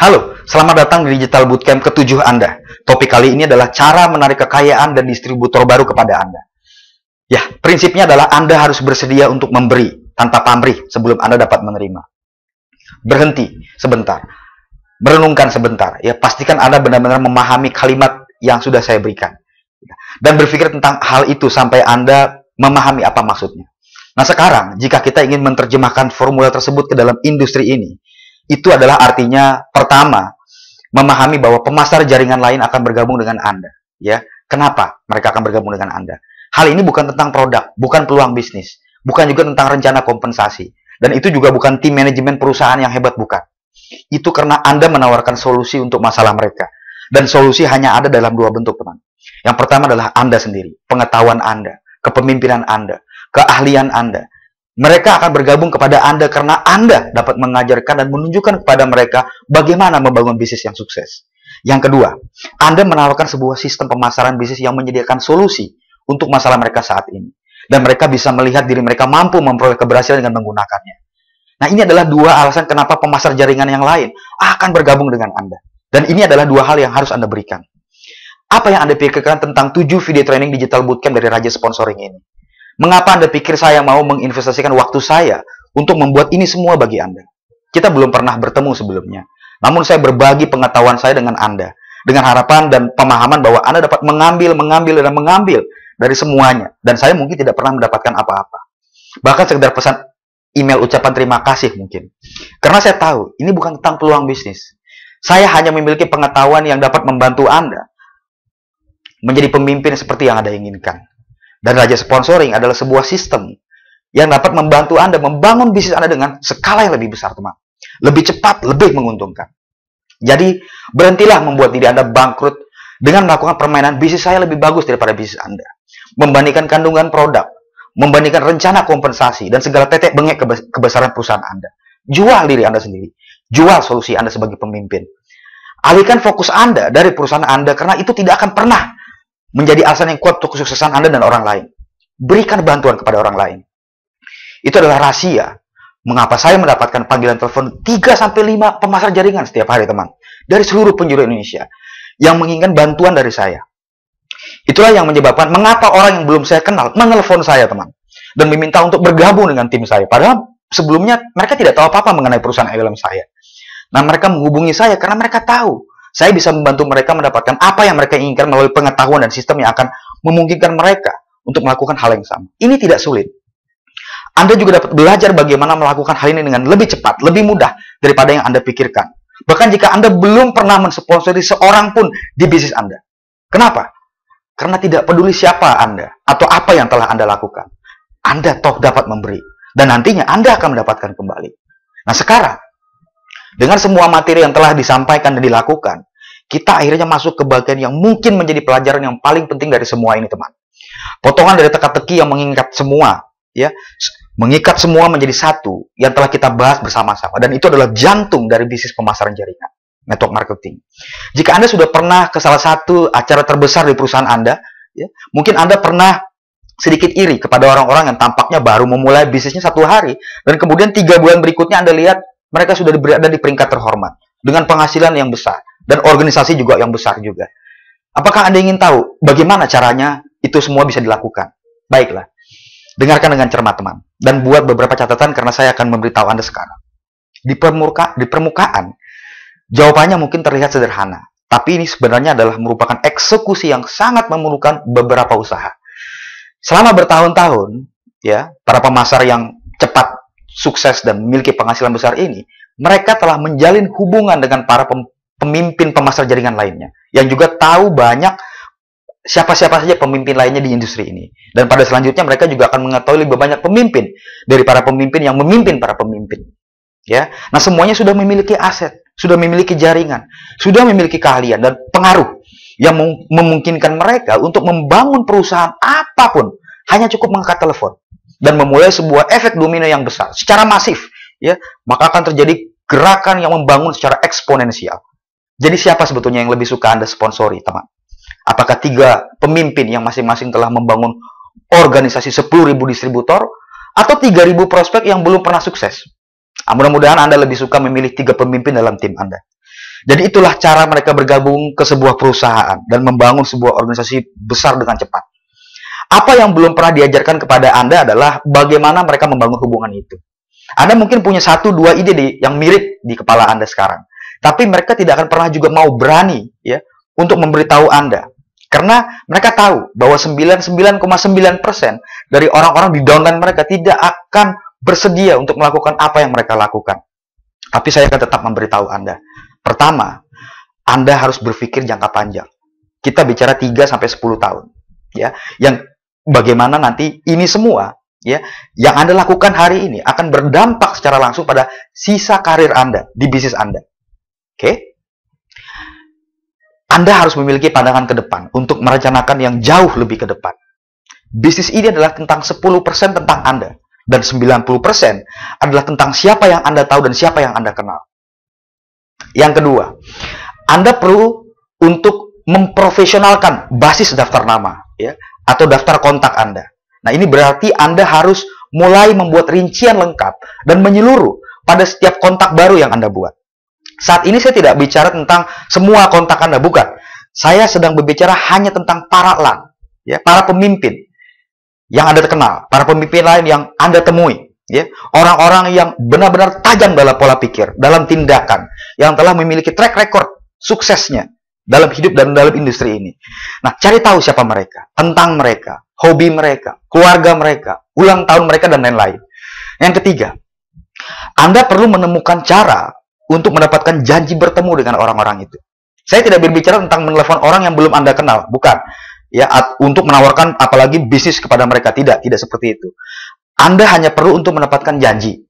Halo, selamat datang di Digital Bootcamp ke-7 Anda. Topik kali ini adalah cara menarik kekayaan dan distributor baru kepada Anda. Ya, prinsipnya adalah Anda harus bersedia untuk memberi tanpa pamrih sebelum Anda dapat menerima. Berhenti sebentar, merenungkan sebentar. Ya, pastikan Anda benar-benar memahami kalimat yang sudah saya berikan. Dan berpikir tentang hal itu sampai Anda memahami apa maksudnya. Nah, sekarang jika kita ingin menerjemahkan formula tersebut ke dalam industri ini, itu adalah artinya pertama, memahami bahwa pemasar jaringan lain akan bergabung dengan Anda. Ya, kenapa mereka akan bergabung dengan Anda? Hal ini bukan tentang produk, bukan peluang bisnis, bukan juga tentang rencana kompensasi, dan itu juga bukan tim manajemen perusahaan yang hebat, bukan. Itu karena Anda menawarkan solusi untuk masalah mereka, dan solusi hanya ada dalam dua bentuk, teman. Yang pertama adalah Anda sendiri, pengetahuan Anda, kepemimpinan Anda, keahlian Anda. Mereka akan bergabung kepada Anda karena Anda dapat mengajarkan dan menunjukkan kepada mereka bagaimana membangun bisnis yang sukses. Yang kedua, Anda menawarkan sebuah sistem pemasaran bisnis yang menyediakan solusi untuk masalah mereka saat ini. Dan mereka bisa melihat diri mereka mampu memperoleh keberhasilan dengan menggunakannya. Nah, ini adalah dua alasan kenapa pemasar jaringan yang lain akan bergabung dengan Anda. Dan ini adalah dua hal yang harus Anda berikan. Apa yang Anda pikirkan tentang 7 video training digital bootcamp dari Raja Sponsoring ini? Mengapa Anda pikir saya mau menginvestasikan waktu saya untuk membuat ini semua bagi Anda? Kita belum pernah bertemu sebelumnya. Namun saya berbagi pengetahuan saya dengan Anda. Dengan harapan dan pemahaman bahwa Anda dapat mengambil dari semuanya. Dan saya mungkin tidak pernah mendapatkan apa-apa. Bahkan sekedar pesan email ucapan terima kasih mungkin. Karena saya tahu, ini bukan tentang peluang bisnis. Saya hanya memiliki pengetahuan yang dapat membantu Anda menjadi pemimpin seperti yang Anda inginkan. Dan Raja Sponsoring adalah sebuah sistem yang dapat membantu Anda membangun bisnis Anda dengan skala yang lebih besar, teman. Lebih cepat, lebih menguntungkan. Jadi, berhentilah membuat diri Anda bangkrut dengan melakukan permainan bisnis saya lebih bagus daripada bisnis Anda. Membandingkan kandungan produk, membandingkan rencana kompensasi, dan segala tetek bengek kebesaran perusahaan Anda. Jual diri Anda sendiri. Jual solusi Anda sebagai pemimpin. Alihkan fokus Anda dari perusahaan Anda karena itu tidak akan pernah menjadi alasan yang kuat untuk kesuksesan Anda dan orang lain. Berikan bantuan kepada orang lain. Itu adalah rahasia mengapa saya mendapatkan panggilan telepon 3-5 pemasar jaringan setiap hari, teman. Dari seluruh penjuru Indonesia yang menginginkan bantuan dari saya. Itulah yang menyebabkan mengapa orang yang belum saya kenal menelpon saya, teman. Dan meminta untuk bergabung dengan tim saya. Padahal sebelumnya mereka tidak tahu apa-apa mengenai perusahaan ILM saya. Nah, mereka menghubungi saya karena mereka tahu saya bisa membantu mereka mendapatkan apa yang mereka inginkan melalui pengetahuan dan sistem yang akan memungkinkan mereka untuk melakukan hal yang sama. Ini tidak sulit. Anda juga dapat belajar bagaimana melakukan hal ini dengan lebih cepat, lebih mudah daripada yang Anda pikirkan. Bahkan jika Anda belum pernah mensponsori seorang pun di bisnis Anda. Kenapa? Karena tidak peduli siapa Anda atau apa yang telah Anda lakukan. Anda toh dapat memberi. Dan nantinya Anda akan mendapatkan kembali. Nah, sekarang dengan semua materi yang telah disampaikan dan dilakukan, kita akhirnya masuk ke bagian yang mungkin menjadi pelajaran yang paling penting dari semua ini, teman. Potongan dari teka-teki yang mengikat semua, ya, mengikat semua menjadi satu yang telah kita bahas bersama-sama. Dan itu adalah jantung dari bisnis pemasaran jaringan, network marketing. Jika Anda sudah pernah ke salah satu acara terbesar di perusahaan Anda, ya, mungkin Anda pernah sedikit iri kepada orang-orang yang tampaknya baru memulai bisnisnya 1 hari, dan kemudian 3 bulan berikutnya Anda lihat mereka sudah berada di peringkat terhormat, dengan penghasilan yang besar, dan organisasi juga yang besar juga. Apakah Anda ingin tahu bagaimana caranya itu semua bisa dilakukan? Baiklah, dengarkan dengan cermat, teman. Dan buat beberapa catatan karena saya akan memberitahu Anda sekarang. Di permukaan, jawabannya mungkin terlihat sederhana. Tapi ini sebenarnya adalah merupakan eksekusi yang sangat memerlukan beberapa usaha. Selama bertahun-tahun, ya, para pemasar yang cepat sukses dan memiliki penghasilan besar ini, mereka telah menjalin hubungan dengan para pemimpin pemasar jaringan lainnya, yang juga tahu banyak siapa-siapa saja pemimpin lainnya di industri ini. Dan pada selanjutnya mereka juga akan mengetahui lebih banyak pemimpin dari para pemimpin yang memimpin para pemimpin. Ya, nah semuanya sudah memiliki aset, sudah memiliki jaringan, sudah memiliki keahlian dan pengaruh yang memungkinkan mereka untuk membangun perusahaan apapun, hanya cukup mengangkat telepon dan memulai sebuah efek domino yang besar secara masif, ya, maka akan terjadi gerakan yang membangun secara eksponensial. Jadi siapa sebetulnya yang lebih suka Anda sponsori, teman? Apakah 3 pemimpin yang masing-masing telah membangun organisasi 10.000 distributor, atau 3.000 prospek yang belum pernah sukses? Mudah-mudahan Anda lebih suka memilih 3 pemimpin dalam tim Anda. Jadi itulah cara mereka bergabung ke sebuah perusahaan dan membangun sebuah organisasi besar dengan cepat. Apa yang belum pernah diajarkan kepada Anda adalah bagaimana mereka membangun hubungan itu. Anda mungkin punya 1-2 ide yang mirip di kepala Anda sekarang. Tapi mereka tidak akan pernah juga mau berani ya untuk memberitahu Anda. Karena mereka tahu bahwa 99,9% dari orang-orang di downline mereka tidak akan bersedia untuk melakukan apa yang mereka lakukan. Tapi saya akan tetap memberitahu Anda. Pertama, Anda harus berpikir jangka panjang. Kita bicara 3-10 tahun. Ya, yang bagaimana nanti ini semua ya yang Anda lakukan hari ini akan berdampak secara langsung pada sisa karir Anda di bisnis Anda. Oke? Anda harus memiliki pandangan ke depan untuk merencanakan yang jauh lebih ke depan. Bisnis ini adalah tentang 10% tentang Anda. Dan 90% adalah tentang siapa yang Anda tahu dan siapa yang Anda kenal. Yang kedua, Anda perlu untuk memprofesionalkan basis daftar nama ya, atau daftar kontak Anda. Nah, ini berarti Anda harus mulai membuat rincian lengkap dan menyeluruh pada setiap kontak baru yang Anda buat. Saat ini saya tidak bicara tentang semua kontak Anda, bukan. Saya sedang berbicara hanya tentang para lang, ya, para pemimpin yang Anda kenal, para pemimpin lain yang Anda temui, ya, orang-orang yang benar-benar tajam dalam pola pikir, dalam tindakan, yang telah memiliki track record suksesnya dalam hidup dan dalam industri ini. Nah, cari tahu siapa mereka, tentang mereka, hobi mereka, keluarga mereka, ulang tahun mereka, dan lain-lain. Yang ketiga, Anda perlu menemukan cara untuk mendapatkan janji bertemu dengan orang-orang itu. Saya tidak berbicara tentang menelepon orang yang belum Anda kenal, bukan. Ya, untuk menawarkan apalagi bisnis kepada mereka, tidak seperti itu. Anda hanya perlu untuk mendapatkan janji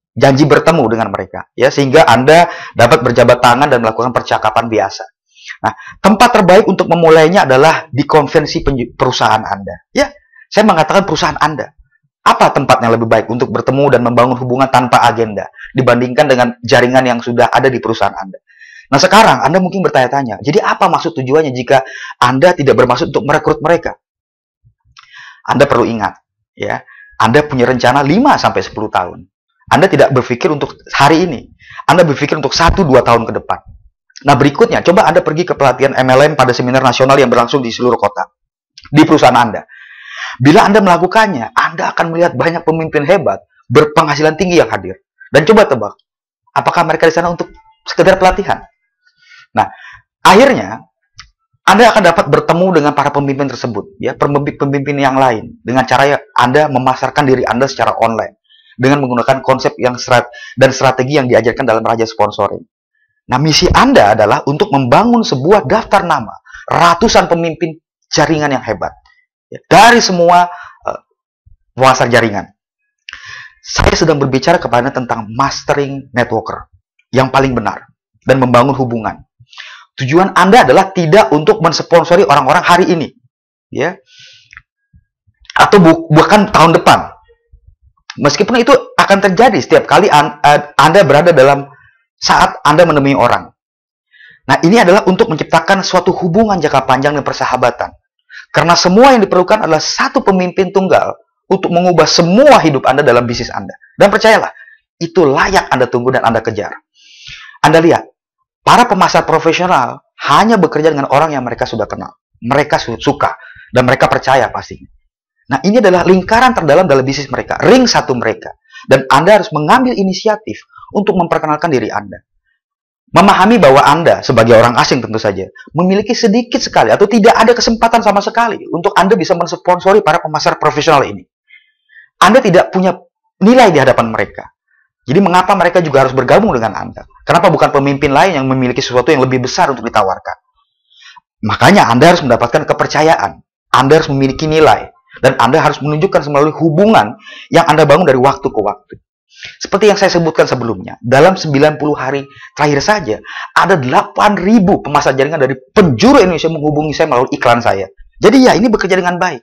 bertemu dengan mereka, ya, sehingga Anda dapat berjabat tangan dan melakukan percakapan biasa. Nah, tempat terbaik untuk memulainya adalah di konvensi perusahaan Anda. Ya, saya mengatakan perusahaan Anda. Apa tempat yang lebih baik untuk bertemu dan membangun hubungan tanpa agenda dibandingkan dengan jaringan yang sudah ada di perusahaan Anda? Nah, sekarang Anda mungkin bertanya-tanya, jadi apa maksud tujuannya jika Anda tidak bermaksud untuk merekrut mereka? Anda perlu ingat, ya, Anda punya rencana 5-10 tahun. Anda tidak berpikir untuk hari ini. Anda berpikir untuk 1-2 tahun ke depan. Nah, berikutnya, coba Anda pergi ke pelatihan MLM pada seminar nasional yang berlangsung di seluruh kota, di perusahaan Anda. Bila Anda melakukannya, Anda akan melihat banyak pemimpin hebat, berpenghasilan tinggi yang hadir. Dan coba tebak, apakah mereka di sana untuk sekedar pelatihan? Nah, akhirnya, Anda akan dapat bertemu dengan para pemimpin tersebut, ya, pemimpin yang lain, dengan cara Anda memasarkan diri Anda secara online, dengan menggunakan konsep yang dan strategi yang diajarkan dalam Raja Sponsoring. Nah, misi Anda adalah untuk membangun sebuah daftar nama, ratusan pemimpin jaringan yang hebat. Dari semua penguasa jaringan. Saya sedang berbicara kepada Anda tentang mastering networker yang paling benar dan membangun hubungan. Tujuan Anda adalah tidak untuk mensponsori orang-orang hari ini, ya, atau bahkan tahun depan. Meskipun itu akan terjadi setiap kali Anda berada dalam saat Anda menemui orang. Nah, ini adalah untuk menciptakan suatu hubungan jangka panjang dan persahabatan. Karena semua yang diperlukan adalah satu pemimpin tunggal untuk mengubah semua hidup Anda dalam bisnis Anda. Dan percayalah, itu layak Anda tunggu dan Anda kejar. Anda lihat, para pemasar profesional hanya bekerja dengan orang yang mereka sudah kenal. Mereka suka, dan mereka percaya pastinya. Nah, ini adalah lingkaran terdalam dalam bisnis mereka, ring satu mereka. Dan Anda harus mengambil inisiatif untuk memperkenalkan diri Anda. Memahami bahwa Anda, sebagai orang asing tentu saja, memiliki sedikit sekali atau tidak ada kesempatan sama sekali untuk Anda bisa mensponsori para pemasar profesional ini. Anda tidak punya nilai di hadapan mereka. Jadi mengapa mereka juga harus bergabung dengan Anda? Kenapa bukan pemimpin lain yang memiliki sesuatu yang lebih besar untuk ditawarkan? Makanya Anda harus mendapatkan kepercayaan. Anda harus memiliki nilai. Dan Anda harus menunjukkan melalui hubungan yang Anda bangun dari waktu ke waktu. Seperti yang saya sebutkan sebelumnya, dalam 90 hari terakhir saja, ada 8.000 pemasar jaringan dari penjuru Indonesia menghubungi saya melalui iklan saya. Jadi ya, ini bekerja dengan baik.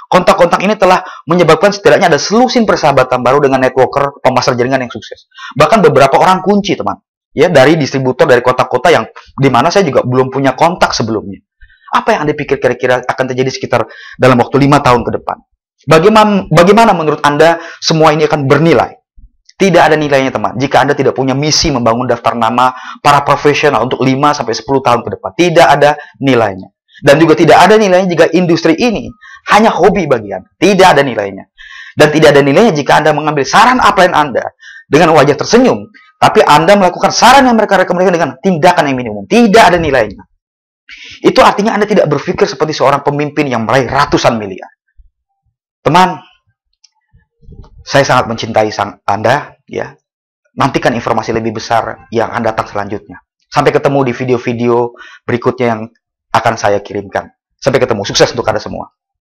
Kontak-kontak ini telah menyebabkan setidaknya ada selusin persahabatan baru dengan networker pemasar jaringan yang sukses. Bahkan beberapa orang kunci, teman, ya, dari distributor dari kota-kota yang dimana saya juga belum punya kontak sebelumnya. Apa yang Anda pikir kira-kira akan terjadi sekitar dalam waktu 5 tahun ke depan? Bagaimana menurut Anda semua ini akan bernilai? Tidak ada nilainya, teman. Jika Anda tidak punya misi membangun daftar nama para profesional untuk 5-10 tahun ke depan. Tidak ada nilainya. Dan juga tidak ada nilainya jika industri ini hanya hobi bagi Anda. Tidak ada nilainya. Dan tidak ada nilainya jika Anda mengambil saran upline Anda dengan wajah tersenyum, tapi Anda melakukan saran yang mereka rekomendasikan dengan tindakan yang minimum. Tidak ada nilainya. Itu artinya Anda tidak berpikir seperti seorang pemimpin yang meraih ratusan miliar. Teman, saya sangat mencintai Anda, ya. Nantikan informasi lebih besar yang akan datang selanjutnya. Sampai ketemu di video-video berikutnya yang akan saya kirimkan. Sampai ketemu. Sukses untuk Anda semua.